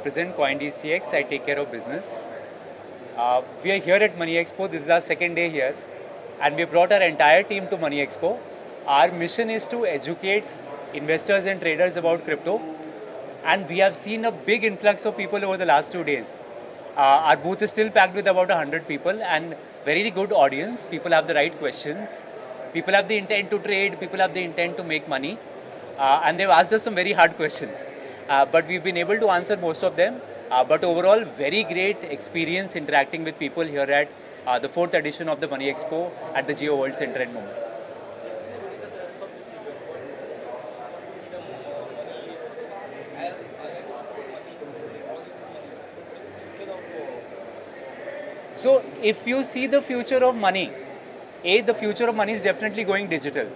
represent CoinDCX. I take care of business. We are here at Money Expo. This is our second day here, and we brought our entire team to Money Expo. Our mission is to educate investors and traders about crypto, and we have seen a big influx of people over the last 2 days. Our booth is still packed with about 100 people and very good audience. People have the right questions. People have the intent to trade. People have the intent to make money. And they've asked us some very hard questions. But we've been able to answer most of them. But overall, very great experience interacting with people here at the 4th edition of the Money Expo at the Jio World Center in Mumbai. So if you see the future of money, the future of money is definitely going digital.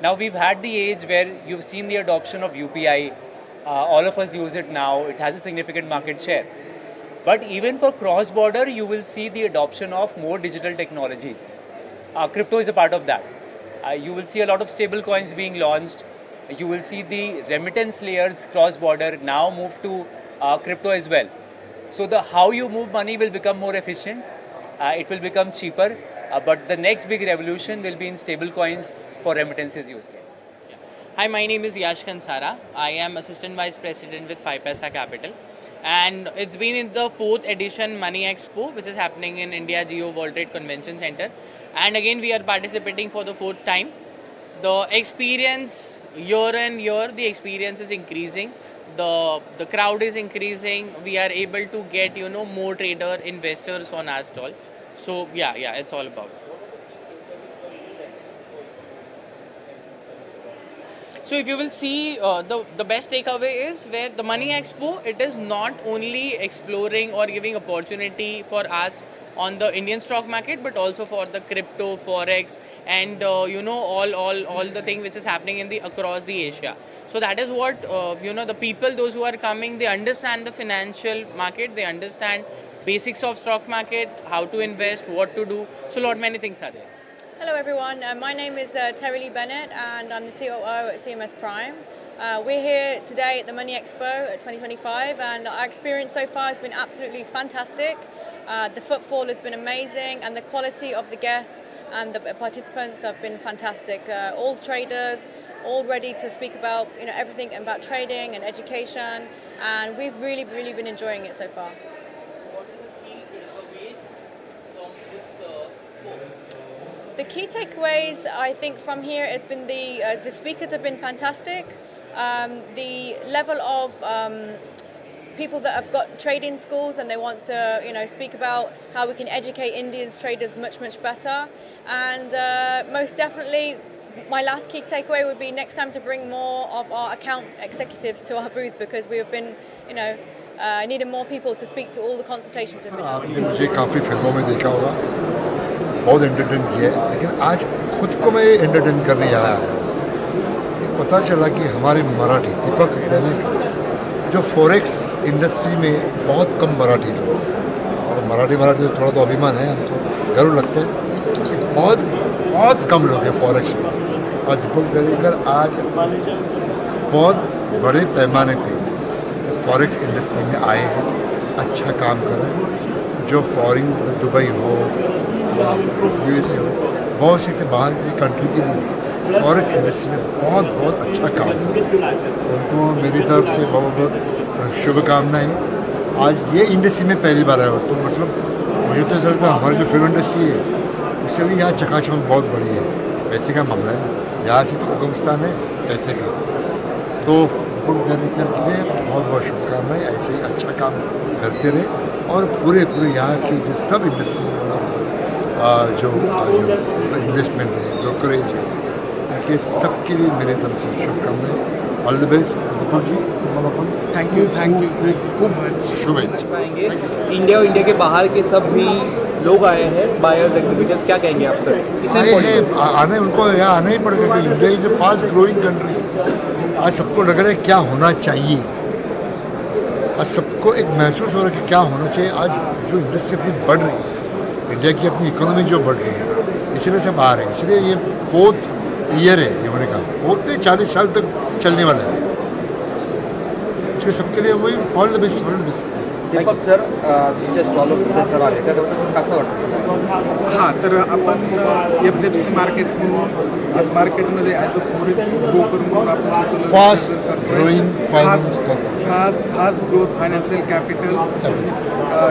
Now we've had the age where you've seen the adoption of UPI. All of us use it now. It has a significant market share. But even for cross-border, you will see the adoption of more digital technologies. Crypto is a part of that. You will see a lot of stable coins being launched. You will see the remittance layers cross-border now move to crypto as well. So how you move money will become more efficient. It will become cheaper. But the next big revolution will be in stable coins for remittances use case. Yeah. Hi, my name is Yash Kansara. I am Assistant Vice President with 5paisa Capital. And it's been in the 4th edition Money Expo, which is happening in India Jio World Trade Convention Center. And again, we are participating for the 4th time. The experience year and year, the experience is increasing. The crowd is increasing. We are able to get, more trader investors on our stall. So yeah, it's all about. So if you will see, the best takeaway is where the Money Expo, it is not only exploring or giving opportunity for us on the Indian stock market, but also for the crypto, forex, and all the thing which is happening in across the Asia. So that is what the people, those who are coming, they understand the financial market, they understand basics of stock market, how to invest, what to do. So many things are there. Hello everyone, my name is Terry Lee Bennett and I'm the COO at CMS Prime. We're here today at the Money Expo 2025 and our experience so far has been absolutely fantastic. The footfall has been amazing and the quality of the guests and the participants have been fantastic. All traders, all ready to speak about everything about trading and education, and we've really been enjoying it so far. The key takeaways, I think, from here have been the speakers have been fantastic. The level of people that have got trading schools and they want to, speak about how we can educate Indian traders much better. And most definitely, my last key takeaway would be next time to bring more of our account executives to our booth because we have been, needing more people to speak to all the consultations we've been having. बहुत entertain किया है, लेकिन आज खुद को मैं entertain करने आया है। पता चला कि हमारे मराठी दीपक दैनिक जो फॉरेक्स इंडस्ट्री में बहुत कम मराठी लोग, और मराठी तो थोड़ा तो अभिमान है, हमको गर्व लगता है कि बहुत कम लोग हैं फॉरेक्स में, और दीपक दैनिकर आज बहुत बड़े पैमाने पे फॉरेक्स इंडस्ट्री में आए हैं, अच्छा काम कर रहे हैं। जो फॉरेन दुबई हो या USA हो, बहुत सी से बाहर की कंट्री के लिए फॉरेक्स इंडस्ट्री में बहुत अच्छा काम है। उनको मेरी तरफ से बहुत शुभकामनाएं। आज ये इंडस्ट्री में पहली बार आया हो तो मतलब मुझे तो ऐसा लगता है हमारी जो फिल्म इंडस्ट्री है उससे भी यहाँ चकाचौंध बहुत बड़ी है। पैसे का मामला है ना, यहाँ से तो उगम स्थान है पैसे का। तो दैनिकर के लिए बहुत शुभकामनाएं, ऐसे ही अच्छा काम करते रहे और पूरे यहाँ के जो सब इंडस्ट्री मतलब जो इन्वेस्टमेंट है, ब्रोकरेज है, उनके सबके लिए मेरे तरफ से शुभकामनाएं। All the best Deepak ji. Thank you so much. शुभेच्छा। इंडिया के बाहर के सब भी लोग आए हैं, बायर्स एग्जीबिटर्स, क्या कहेंगे आप सर? आए हैं, आने उनको यहाँ आना ही पड़ेगा क्योंकि India is a fast growing country. आज सबको लग रहा है क्या होना चाहिए, आज सबको एक महसूस हो रहा है कि क्या होना चाहिए। आज जो इंडस्ट्री अपनी बढ़ रही है, इंडिया की अपनी इकोनॉमी जो बढ़ रही है, इसलिए से बाहर है। इसलिए ये 4th ईयर है, ये मैंने कहा 4th 40 साल तक चलने वाला है। इसके सबके के लिए वही all the best. Deepak sir तुमच्या स्टॉलवर सुद्धा सर आले त्याच्याबद्दल कसं वाटतं? हां, तर आपण FZFC मार्केट्स म्हणून आज मार्केटमध्ये ॲज अ फॉरेक्स ब्रोकर म्हणून आपण स्वतःला Fast represent करतोय. growing finance fast growth financial capital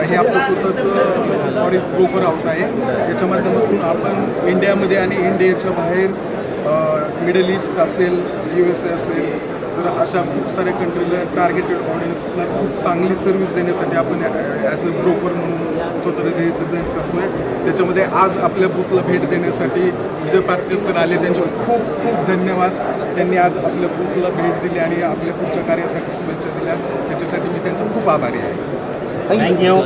हे आपलं स्वतःचं फॉरेक्स ब्रोकर हाऊस आहे. याच्या माध्यमातून आपण इंडियामध्ये आणि इंडियाच्या बाहेर मिडल ईस्ट असेल, USA असेल, तर अशा खूप साऱ्या कंट्रीला टार्गेटेड ऑडियन्सला खूप चांगली सर्व्हिस देण्यासाठी आपण ॲज अ ब्रोकर म्हणून स्वतःला रिप्रेझेंट करतो आहे. त्याच्यामध्ये आज आपल्या बूथला भेट देण्यासाठी विजय पाटील सर आले, त्यांचे खूप खूप धन्यवाद. त्यांनी आज आपल्या बूथला भेट दिली आणि आपल्या पुढच्या कार्यासाठी शुभेच्छा दिल्या. त्याच्यासाठी मी त्यांचा खूप आभारी आहे. थँक्यू.